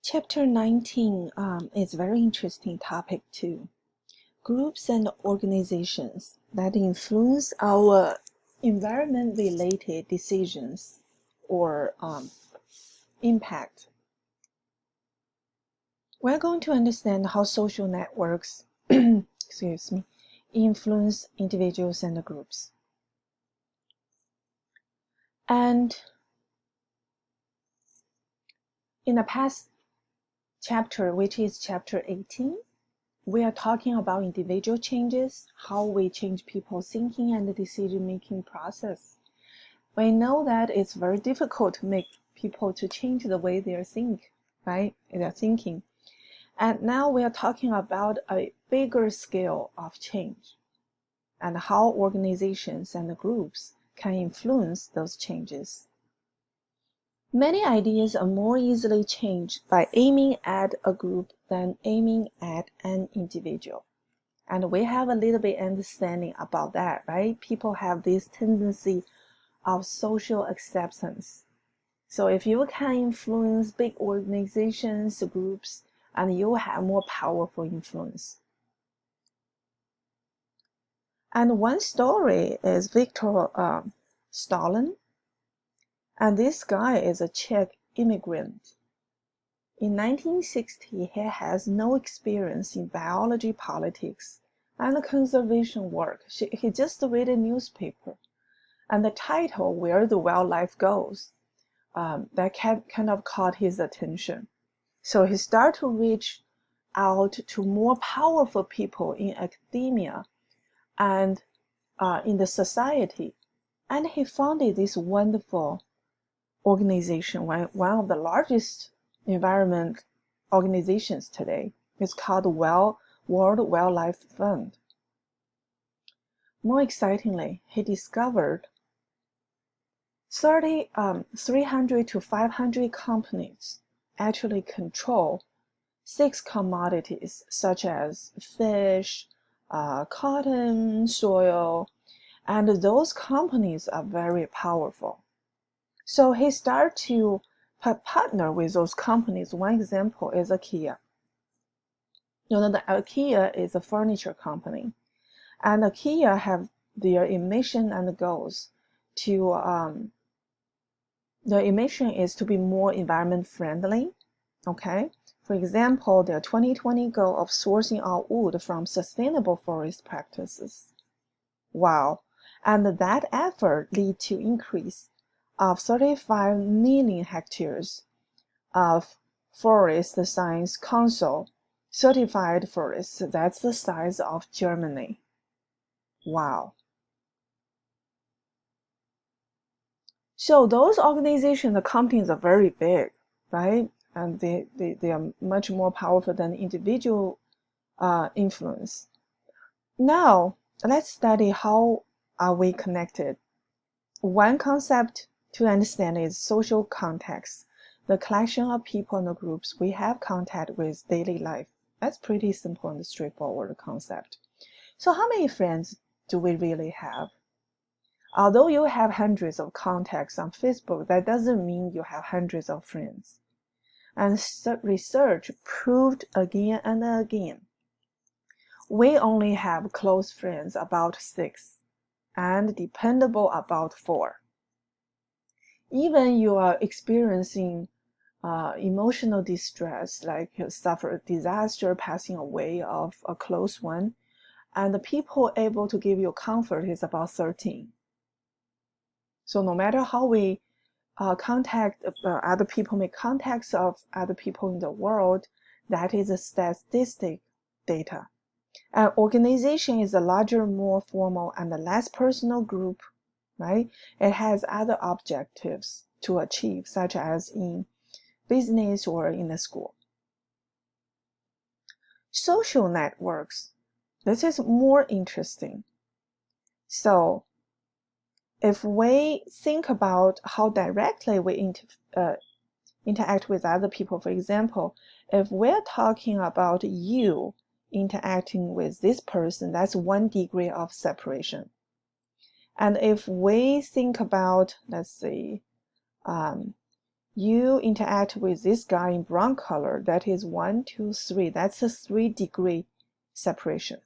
Chapter 19 is a very interesting topic too. Groups and organizations that influence our environment-related decisions or impact. We're going to understand how social networks influence individuals and groups. And in the past chapter, which is chapter 18, we are talking about individual changes, how we change people's thinking and decision-making process. We know that it's very difficult to make people to change the way they think, right? They're thinking. And now we are talking about a bigger scale of change and how organizations and groups can influence those changes. Many ideas are more easily changed by aiming at a group than aiming at an individual. And we have a little bit understanding about that, right? People have this tendency of social acceptance. So if you can influence big organizations, groups, and you have more powerful influence. And one story is Viktor Stalin. And this guy is a Czech immigrant. In 1960, he has no experience in biology, politics, and conservation work. He just read a newspaper. And the title, Where the Wildlife Goes, that kind of caught his attention. So he started to reach out to more powerful people in academia and in the society. And he founded this wonderful organization, one of the largest environment organizations today. It's called World Wildlife Fund. More excitingly, he discovered 300 to 500 companies actually control 6 commodities such as fish, cotton, soil, and those companies are very powerful. So he started to partner with those companies. One example is IKEA. The IKEA is a furniture company, and IKEA have their emission and goals to the emission is to be more environment friendly. Okay, for example, their 2020 goal of sourcing all wood from sustainable forest practices. Wow, and that effort lead to increase of 35 million hectares of Forest Science Council certified forests. That's the size of Germany. Wow. So those organizations, the companies are very big, right? And they are much more powerful than individual influence. Now, let's study how are we connected. One concept to understand is social context, the collection of people and groups we have contact with daily life. That's pretty simple and straightforward concept. So how many friends do we really have? Although you have hundreds of contacts on Facebook, that doesn't mean you have hundreds of friends. And research proved again and again, we only have close friends about 6 and dependable about 4. Even you are experiencing emotional distress, like you suffer a disaster, passing away of a close one, and the people able to give you comfort is about 13. So no matter how we contact other people, make contacts of other people in the world, that is a statistic data. An organization is a larger, more formal, and a less personal group, right? It has other objectives to achieve, such as in business or in a school. Social networks. This is more interesting. So if we think about how directly we interact with other people, for example, if we're talking about you interacting with this person, that's 1 degree of separation. And if we think about, let's say, You interact with this guy in brown color. That is 1, 2, 3. That's a 3-degree separation.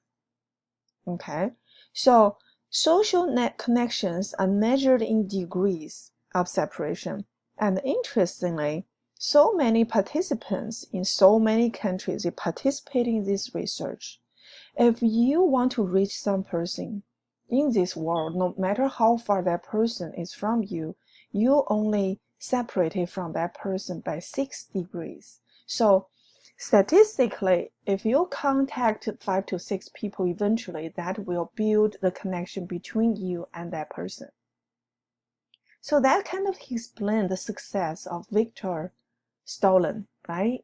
Okay, so social net connections are measured in degrees of separation. And interestingly, so many participants in so many countries participate in this research. If you want to reach some person in this world, no matter how far that person is from you, you only separated from that person by 6 degrees. So statistically, if you contact 5 to 6 people, eventually that will build the connection between you and that person. So that kind of explains the success of Victor Stolen, right?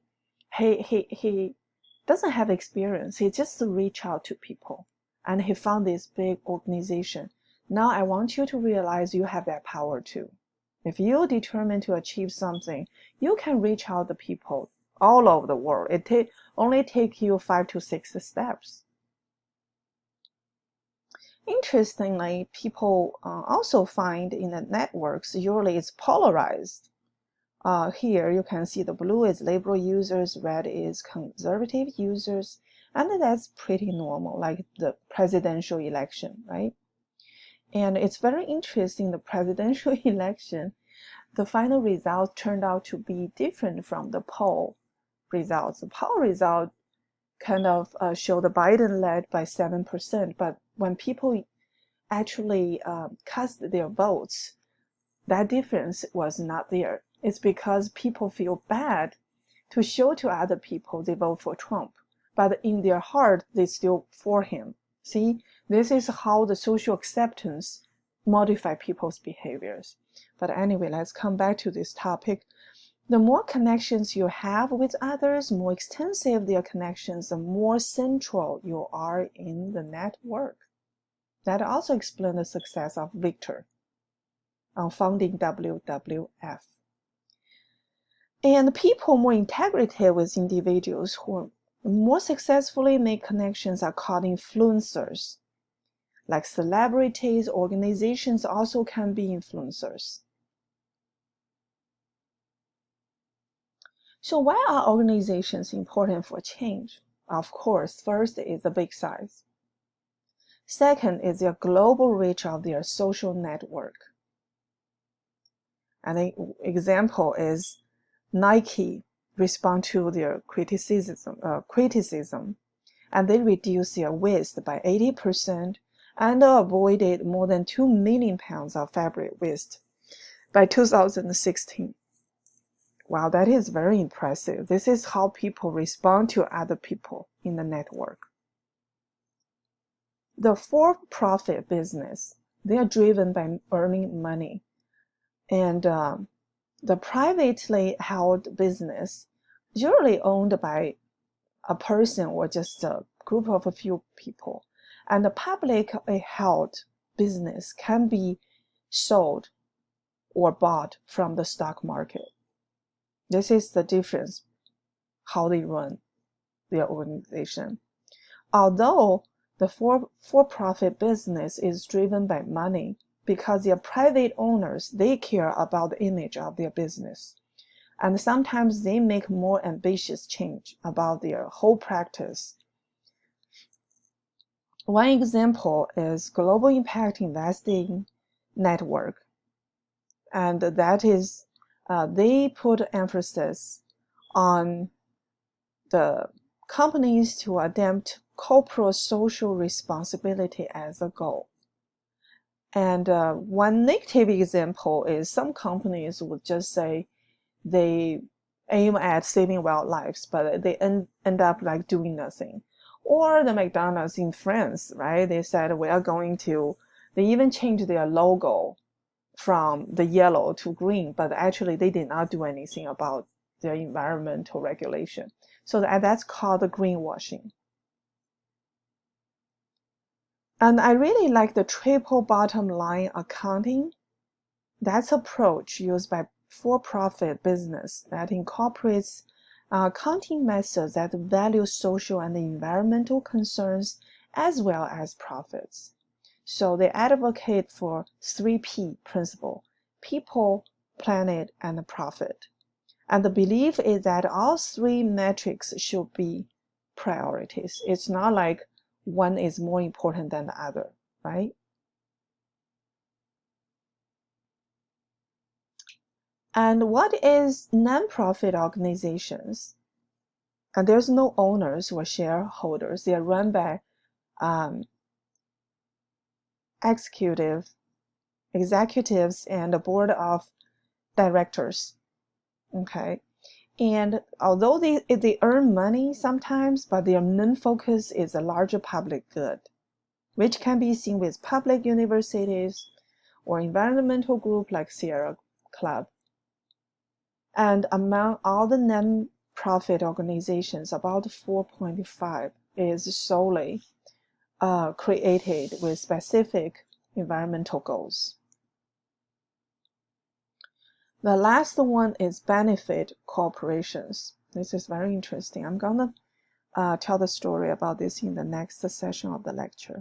He doesn't have experience. He just reach out to people and he found this big organization. Now I want you to realize you have that power too. If you're determined to achieve something, you can reach out to people all over the world. It only take you 5 to 6 steps. Interestingly, people also find in the networks usually it's polarized. Here you can see the blue is liberal users, red is conservative users, and that's pretty normal, like the presidential election, right? And it's very interesting, the presidential election, the final result turned out to be different from the poll results. The poll result kind of showed Biden led by 7%, but when people actually cast their votes, that difference was not there. It's because people feel bad to show to other people they vote for Trump, but in their heart, they still for him. See, this is how the social acceptance modify people's behaviors. But anyway, let's come back to this topic. The more connections you have with others, more extensive their connections, the more central you are in the network. That also explains the success of Victor on founding WWF. And people more integrated with individuals who more successfully make connections are called influencers. Like celebrities, organizations also can be influencers. So why are organizations important for change? Of course, first is the big size. Second is the global reach of their social network. An example is Nike respond to their criticism, and they reduced their waste by 80% and avoided more than 2 million pounds of fabric waste by 2016. Wow, that is very impressive. This is how people respond to other people in the network. The for-profit business, they are driven by earning money. And the privately held business, usually owned by a person or just a group of a few people. And the publicly held business can be sold or bought from the stock market. This is the difference, how they run their organization. Although the for-profit business is driven by money, because their private owners, they care about the image of their business. And sometimes they make more ambitious change about their whole practice. One example is Global Impact Investing Network. And that is, they put emphasis on the companies to adopt corporate social responsibility as a goal. And one negative example is some companies would just say they aim at saving wildlife, but they end up like doing nothing. Or the McDonald's in France, right? They said they even changed their logo from the yellow to green, but actually they did not do anything about their environmental regulation. So that's called the greenwashing. And I really like the triple bottom line accounting. That's approach used by for-profit business that incorporates accounting methods that value social and environmental concerns as well as profits. So they advocate for 3P principle: people, planet, and profit. And the belief is that all three metrics should be priorities. It's not like one is more important than the other, right? And what is nonprofit organizations? And there's no owners or shareholders. They are run by executives and a board of directors. Okay. And although they earn money sometimes, but their main focus is a larger public good, which can be seen with public universities or environmental group like Sierra Club. And among all the non-profit organizations, about 4.5 is solely created with specific environmental goals. The last one is benefit corporations. This is very interesting. I'm gonna tell the story about this in the next session of the lecture.